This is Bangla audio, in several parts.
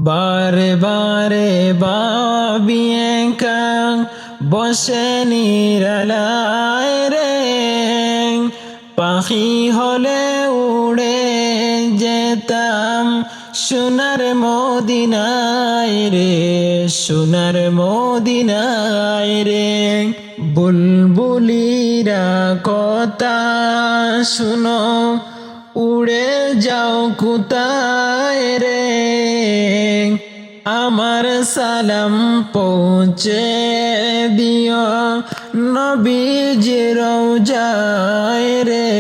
বারে বারে ভাবি একা বসে নিরালায় রে, পাখি হলে উড়ে যেতাম সোনার মদিনায় রে, সোনার মদিনায় রে। বুলবুলিরা কথা শুনো, উড়ে যাও কোথায় রে, আমার সালাম পৌঁছে দিও নবীজির রওজায় রে,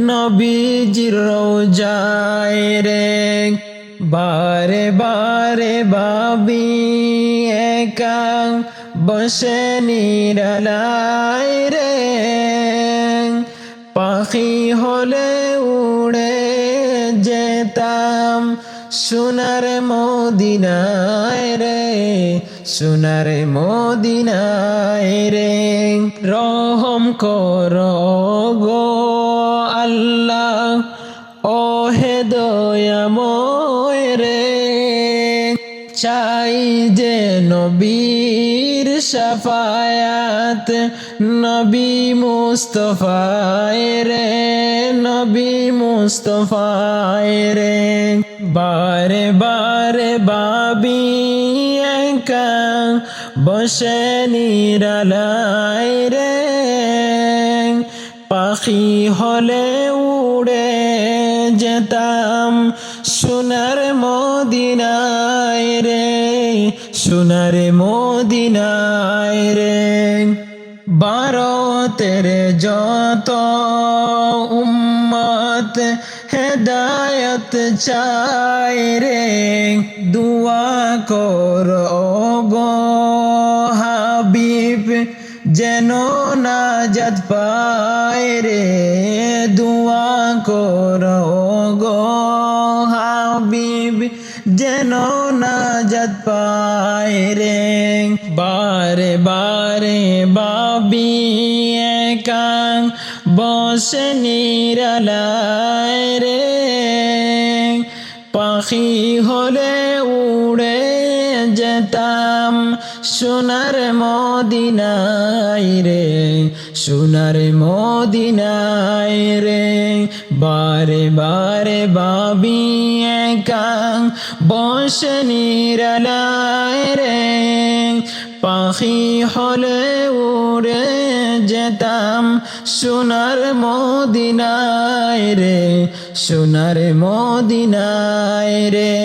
নবীজির রওজায় রে। বারে বারে ভাবি একা বসে নিরালায় রে, পাখি হলে উড়ে যেতাম সোনার মদিনায় রে, সোনার মদিনায় রে। রহম করো গো আল্লাহ, ও হে দয়াময় রে, চাই যে নবীর শাফায়াত, নবী মুস্তফায় রে, নবী মুস্তফায় রে। বারে বারে ভাবি একা বসে নিরালায় রে, পাখি হলে উড়ে যেতাম সোনার মদিনায় রে, সোনার মদিনায় রে। ভারতের যত উম্মত হেদায়ত চায় রে, দুয়া করো গো হাবিব যেন নাজাত পায় রে, দুয়া করো গো হাবিব যেন নাজাত পায় রে। বারে বারে ভাবি একা বসে নিরালায় রে, পাখি হলে উড়ে যেতাম সোনার মদিনায় রে, সোনার মদিনায় রে। বারে বারে ভাবি একা বসে নিরালায় রে, পাখি হলে উড়ে যেতাম সোনার মদিনায় রে, সোনার মদিনায় রে।